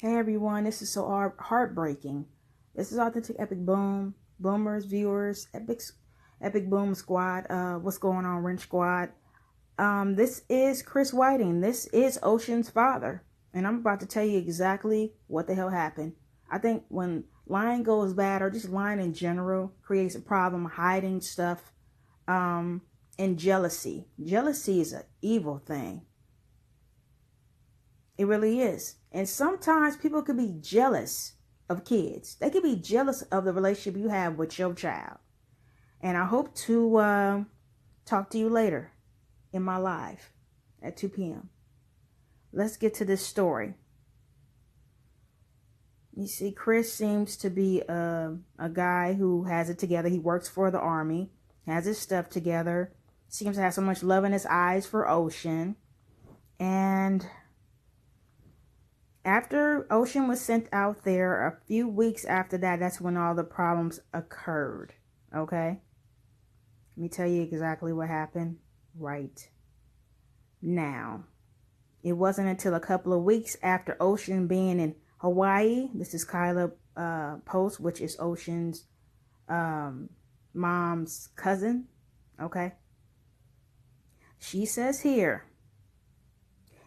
Hey everyone, this is so heartbreaking. This is Authentic Epic Boom, Boomers, viewers, Epic Boom Squad. What's going on, Wrench Squad? This is Chris Whiting. This is Ocean's father, and I'm about to tell you exactly what the hell happened. I think when lying goes bad, or just lying in general, creates a problem. Hiding stuff, and jealousy. Jealousy is an evil thing. It really is. And sometimes people could be jealous of kids. They could be jealous of the relationship you have with your child. And I hope to talk to you later in my live at 2 p.m. Let's get to this story. You see, Chris seems to be a guy who has it together. He works for the Army, has his stuff together, seems to have so much love in his eyes for Ocean. And after Ocean was sent out there, a few weeks after that, that's when all the problems occurred. Okay? Let me tell you exactly what happened right now. It wasn't until a couple of weeks after Ocean being in Hawaii. This is Kyla Post, which is Ocean's mom's cousin. Okay? She says here,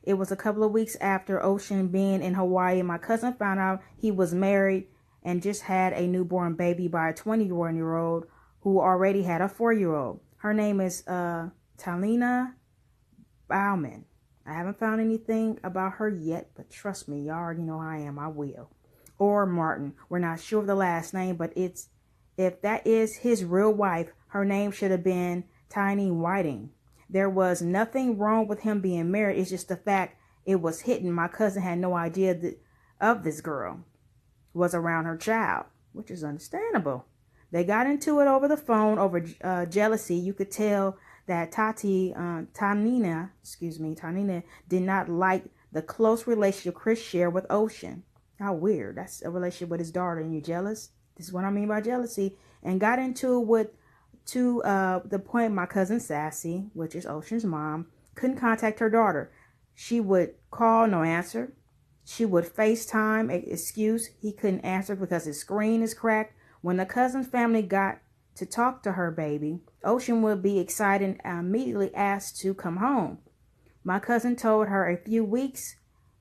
it was a couple of weeks after Ocean being in Hawaii. My cousin found out he was married and just had a newborn baby by a 21-year-old who already had a 4-year-old. Her name is Talina Bauman. I haven't found anything about her yet, but trust me, y'all already know how I am. I will. Or Martin. We're not sure of the last name, but if that is his real wife, her name should have been Tiny Whiting. There was nothing wrong with him being married. It's just the fact it was hidden. My cousin had no idea of this girl was around her child, which is understandable. They got into it over the phone over jealousy. You could tell that Tanina did not like the close relationship Chris shared with Ocean. How weird. That's a relationship with his daughter and you're jealous. This is what I mean by jealousy. And got into it with to the point my cousin Sassy, which is Ocean's mom, couldn't contact her daughter. She would call, no answer. She would FaceTime, excuse he couldn't answer because his screen is cracked. When the cousin's family got to talk to her baby, Ocean would be excited and immediately asked to come home. My cousin told her a few weeks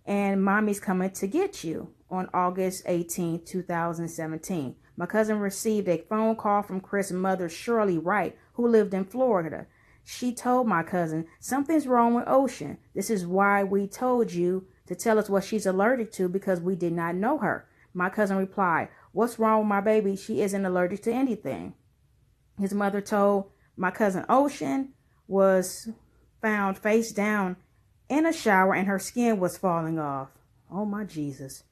and mommy's coming to get you on August 18, 2017. My cousin received a phone call from Chris' mother, Shirley Wright, who lived in Florida. She told my cousin, something's wrong with Ocean. This is why we told you to tell us what she's allergic to because we did not know her. My cousin replied, what's wrong with my baby? She isn't allergic to anything. His mother told my cousin Ocean was found face down in a shower and her skin was falling off. Oh my Jesus.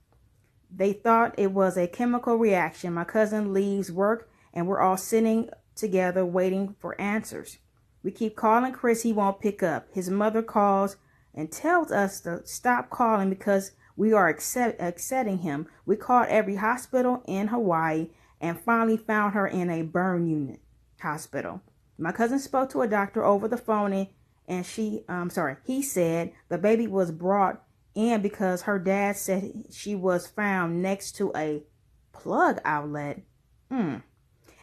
They thought it was a chemical reaction. My cousin leaves work and we're all sitting together waiting for answers. We keep calling Chris. He won't pick up. His mother calls and tells us to stop calling because we are accepting him. We called every hospital in Hawaii and finally found her in a burn unit hospital. My cousin spoke to a doctor over the phone and he said the baby was brought in because her dad said she was found next to a plug outlet and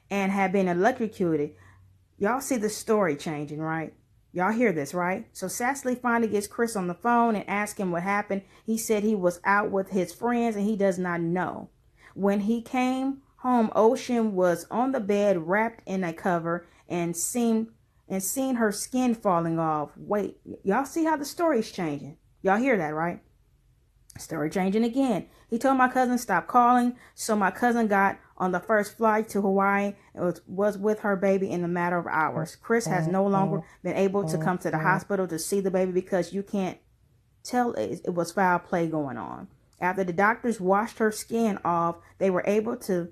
had been electrocuted. Y'all see the story changing, right? Y'all hear this, right? So Sassy finally gets Chris on the phone and asks him what happened. He said he was out with his friends and he does not know. When he came home, Ocean was on the bed wrapped in a cover and seen her skin falling off. Wait, y'all see how the story's changing? Y'all hear that, right? Story changing again. He told my cousin stop calling, so my cousin got on the first flight to Hawaii and was with her baby in a matter of hours. Chris has no longer been able to come to the hospital to see the baby because you can't tell it was foul play going on. After the doctors washed her skin off, they were able to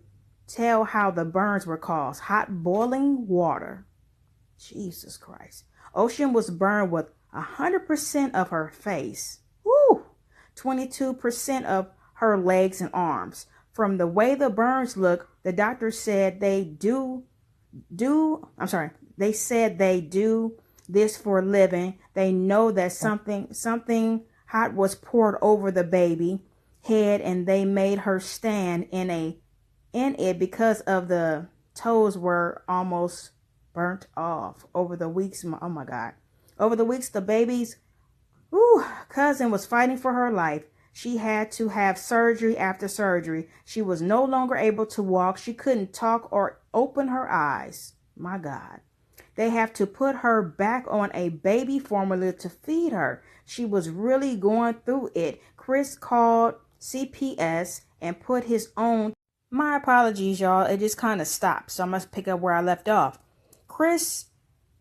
tell how the burns were caused. Hot boiling water. Jesus Christ. Ocean was burned with 100% of her face. Woo! 22% of her legs and arms. From the way the burns look, the doctor said they do this for a living. They know that something hot was poured over the baby. head, and they made her stand in it because of the toes were almost burnt off. Over the weeks, oh my God. Over the weeks, the baby's cousin was fighting for her life. She had to have surgery after surgery. She was no longer able to walk. She couldn't talk or open her eyes. My God. They have to put her back on a baby formula to feed her. She was really going through it. Chris called CPS and put his own. My apologies, y'all. It just kind of stopped. So I must pick up where I left off. Chris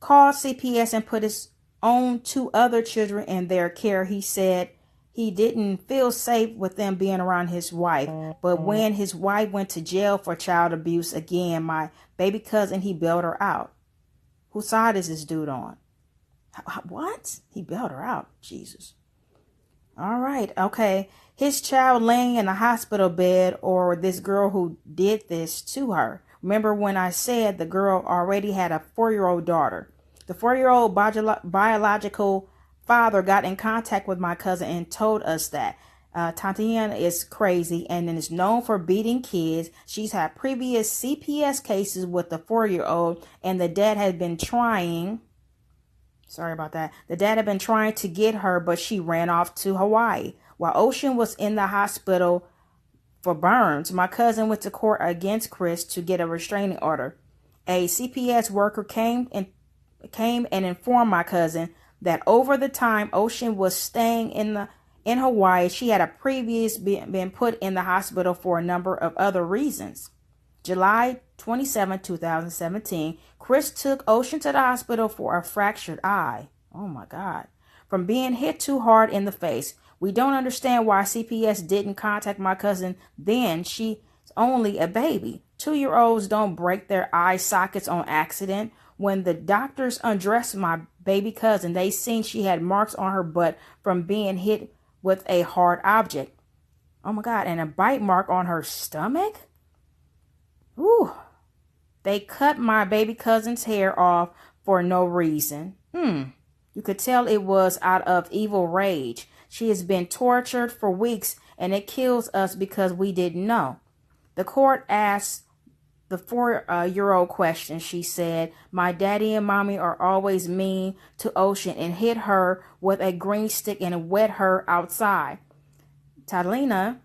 called CPS and put his own 2 other children in their care. He said he didn't feel safe with them being around his wife. But when his wife went to jail for child abuse again, my baby cousin, he bailed her out. Whose side is this dude on? What? He bailed her out. Jesus. All right. Okay. His child laying in a hospital bed, or this girl who did this to her. Remember when I said the girl already had a 4-year-old daughter? The 4-year-old biological father got in contact with my cousin and told us that Tatiana is crazy and is known for beating kids. She's had previous CPS cases with the 4-year-old, and the dad had been trying. Sorry about that. The dad had been trying to get her, but she ran off to Hawaii. While Ocean was in the hospital for burns, my cousin went to court against Chris to get a restraining order. A CPS worker came and informed my cousin that over the time Ocean was staying in Hawaii, she had been put in the hospital for a number of other reasons. July 27, 2017, Chris took Ocean to the hospital for a fractured eye. Oh my God. From being hit too hard in the face. We don't understand why CPS didn't contact my cousin then. She's only a baby. 2-year-olds don't break their eye sockets on accident. When the doctors undressed my baby cousin, they seen she had marks on her butt from being hit with a hard object. Oh my God, and a bite mark on her stomach? Ooh. They cut my baby cousin's hair off for no reason. You could tell it was out of evil rage. She has been tortured for weeks, and it kills us because we didn't know. The court asked the 4-year-old question. She said, my daddy and mommy are always mean to Ocean and hit her with a green stick and wet her outside. Catalina,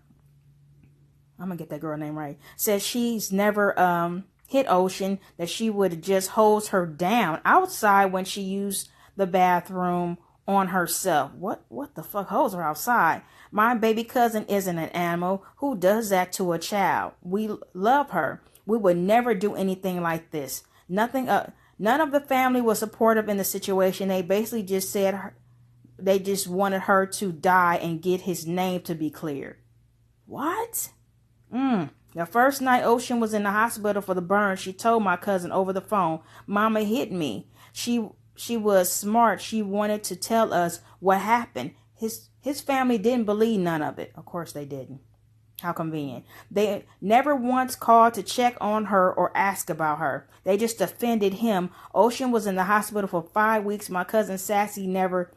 I'm going to get that girl name right, says she's never hit Ocean, that she would just hose her down outside when she used the bathroom on herself. What the fuck, hose her outside? My baby cousin isn't an animal. Who does that to a child? We love her. We would never do anything like this. None of the family was supportive in the situation. They basically just said they just wanted her to die and get his name to be cleared. What? The first night Ocean was in the hospital for the burn, she told my cousin over the phone, Mama hit me. She was smart. She wanted to tell us what happened. His family didn't believe none of it. Of course they didn't. How convenient. They never once called to check on her or ask about her. They just defended him. Ocean was in the hospital for 5 weeks. My cousin Sassy never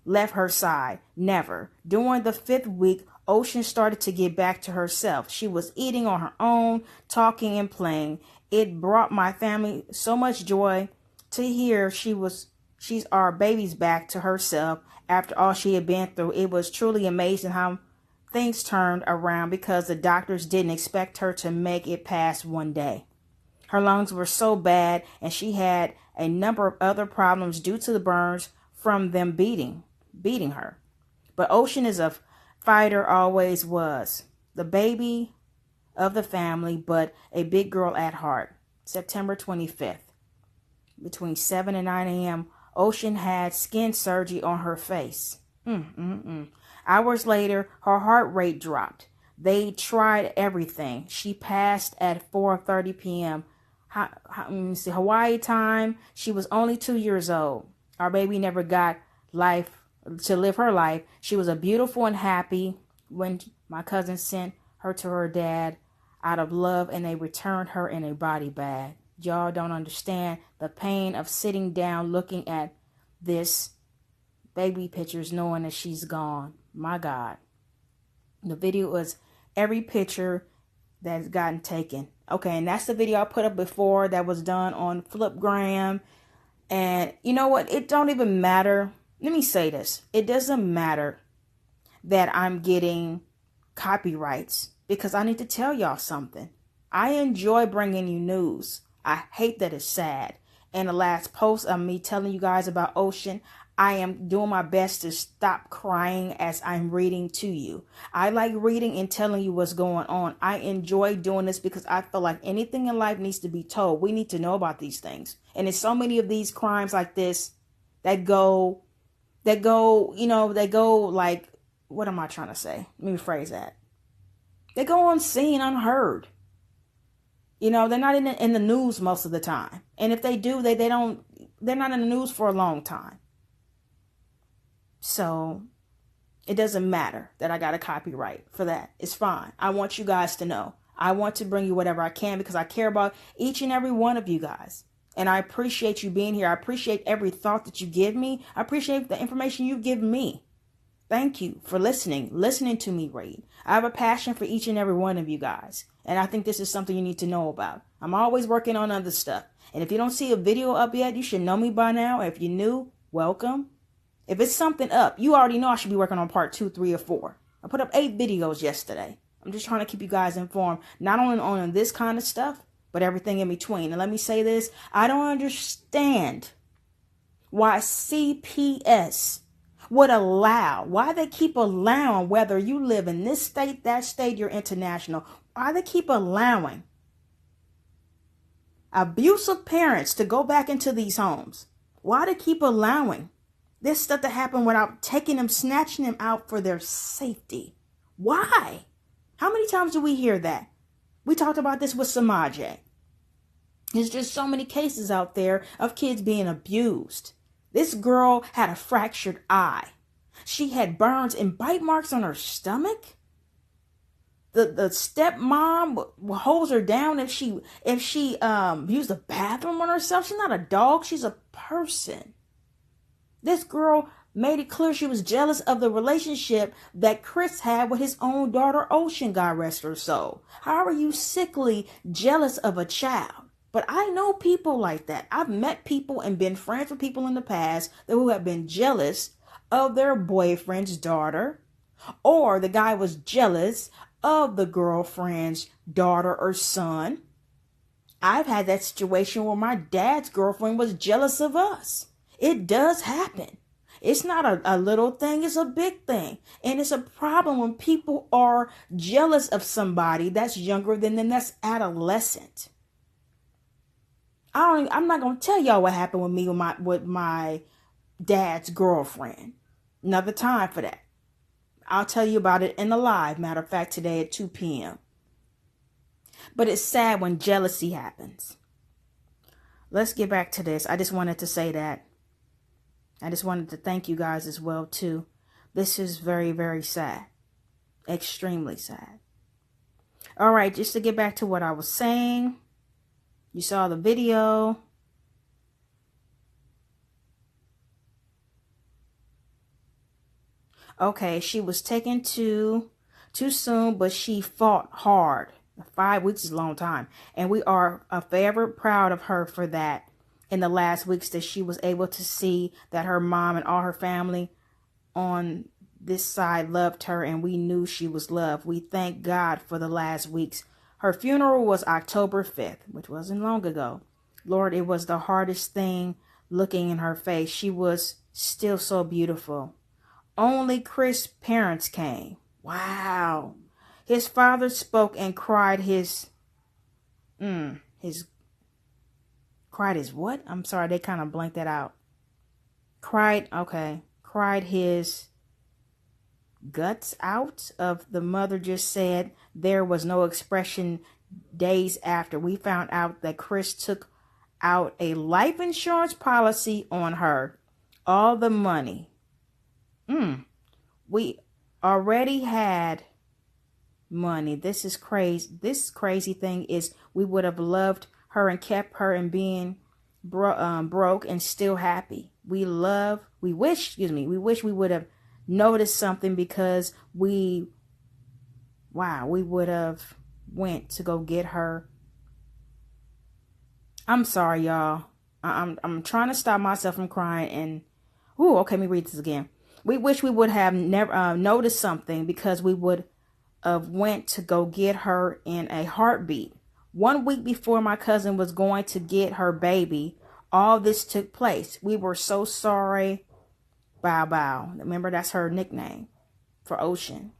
left her side. Never. During the 5th week, Ocean started to get back to herself. She was eating on her own, talking and playing. It brought my family so much joy to hear she's our baby's back to herself after all she had been through. It was truly amazing how things turned around because the doctors didn't expect her to make it past one day. Her lungs were so bad, and she had a number of other problems due to the burns from them beating her. But Ocean is a fighter, always was. The baby of the family, but a big girl at heart. September 25th. Between 7 and 9 a.m., Ocean had skin surgery on her face. Hours later, her heart rate dropped. They tried everything. She passed at 4:30 p.m. Hawaii time. She was only 2 years old. Our baby never got to live her life. She was a beautiful and happy when my cousin sent her to her dad out of love, and they returned her in a body bag. Y'all don't understand the pain of sitting down looking at this baby pictures knowing that she's gone. My God. The video is every picture that's gotten taken. Okay, and that's the video I put up before that was done on Flipgram. And you know what? It don't even matter. Let me say this. It doesn't matter that I'm getting copyrights because I need to tell y'all something. I enjoy bringing you news. I hate that it's sad. And the last post of me telling you guys about Ocean, I am doing my best to stop crying as I'm reading to you. I like reading and telling you what's going on. I enjoy doing this because I feel like anything in life needs to be told. We need to know about these things. And there's so many of these crimes like this that go like, what am I trying to say? Let me rephrase that. They go unseen, unheard. They're not in the news most of the time. And if they do, they're not in the news for a long time. So it doesn't matter that I got a copyright for that. It's fine. I want you guys to know. I want to bring you whatever I can because I care about each and every one of you guys. And I appreciate you being here. I appreciate every thought that you give me. I appreciate the information you give me. Thank you for listening to me read. I have a passion for each and every one of you guys. And I think this is something you need to know about. I'm always working on other stuff. And if you don't see a video up yet, you should know me by now. If you're new, welcome. If it's something up, you already know I should be working on part 2, 3, or 4. I put up 8 videos yesterday. I'm just trying to keep you guys informed, not only on this kind of stuff, but everything in between. And let me say this, I don't understand why CPS would allow, why they keep allowing, whether you live in this state, that state, you're international, why they keep allowing abusive parents to go back into these homes. Why they keep allowing this stuff to happen without taking them, snatching them out for their safety. Why? How many times do we hear that? We talked about this with Samaje. There's just so many cases out there of kids being abused. This girl had a fractured eye. She had burns and bite marks on her stomach. The stepmom holds her down if she used the bathroom on herself. She's not a dog. She's a person. This girl made it clear she was jealous of the relationship that Chris had with his own daughter, Ocean, God rest her soul. How are you sickly jealous of a child? But I know people like that. I've met people and been friends with people in the past who have been jealous of their boyfriend's daughter, or the guy was jealous of the girlfriend's daughter or son. I've had that situation where my dad's girlfriend was jealous of us. It does happen. It's not a little thing. It's a big thing. And it's a problem when people are jealous of somebody that's younger than them, that's adolescent. I'm not going to tell y'all what happened with me with my dad's girlfriend. Another time for that. I'll tell you about it in the live. Matter of fact, today at 2 p.m. But it's sad when jealousy happens. Let's get back to this. I just wanted to say that. I just wanted to thank you guys as well, too. This is very, very sad. Extremely sad. All right, just to get back to what I was saying. You saw the video. Okay, she was taken too soon, but she fought hard. 5 weeks is a long time. And we are forever proud of her for that. In the last weeks that she was able to see that her mom and all her family on this side loved her, and we knew she was loved. We thank God for the last weeks. Her funeral was October 5th, which wasn't long ago. Lord, it was the hardest thing looking in her face. She was still so beautiful. Only Chris' parents came. Wow. His father spoke and cried his what? I'm sorry, they kind of blanked that out. Cried his guts out of the mother just said there was no expression. Days after we found out that Chris took out a life insurance policy on her, all the money. We already had money. This is crazy. This crazy thing is we would have loved her and kept her and being broke and still happy. We wish we would have noticed something because we wow, we would have went to go get her. I'm sorry, y'all. I'm trying to stop myself from crying. And okay, let me read this again. We wish we would have never noticed something, because we would have went to go get her in a heartbeat. 1 week before my cousin was going to get her baby, all this took place. We were so sorry. Bow Bow. Remember, that's her nickname for Ocean.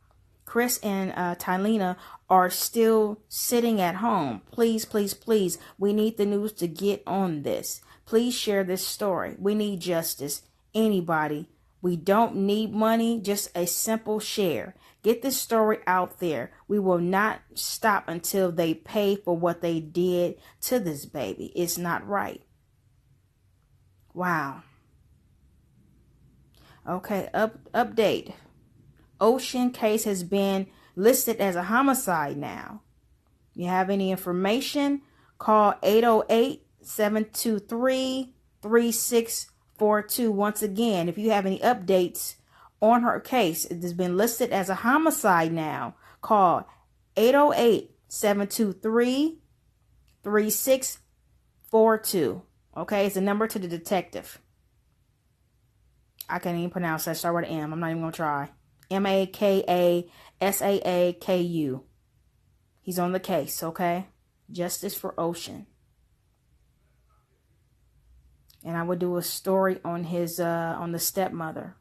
Chris and Tylena are still sitting at home. Please, please, please. We need the news to get on this. Please share this story. We need justice. Anybody. We don't need money, just a simple share. Get this story out there. We will not stop until they pay for what they did to this baby. It's not right. Wow. Okay, update. Ocean case has been listed as a homicide now. You have any information? Call 808-723-3642. Once again, if you have any updates on her case, it has been listed as a homicide now. Call 808-723-3642. Okay, it's a number to the detective. I can't even pronounce that. Start with an M. I'm not even going to try. Makasaaaku. He's on the case, okay? Justice for Ocean. And I would do a story on his on the stepmother.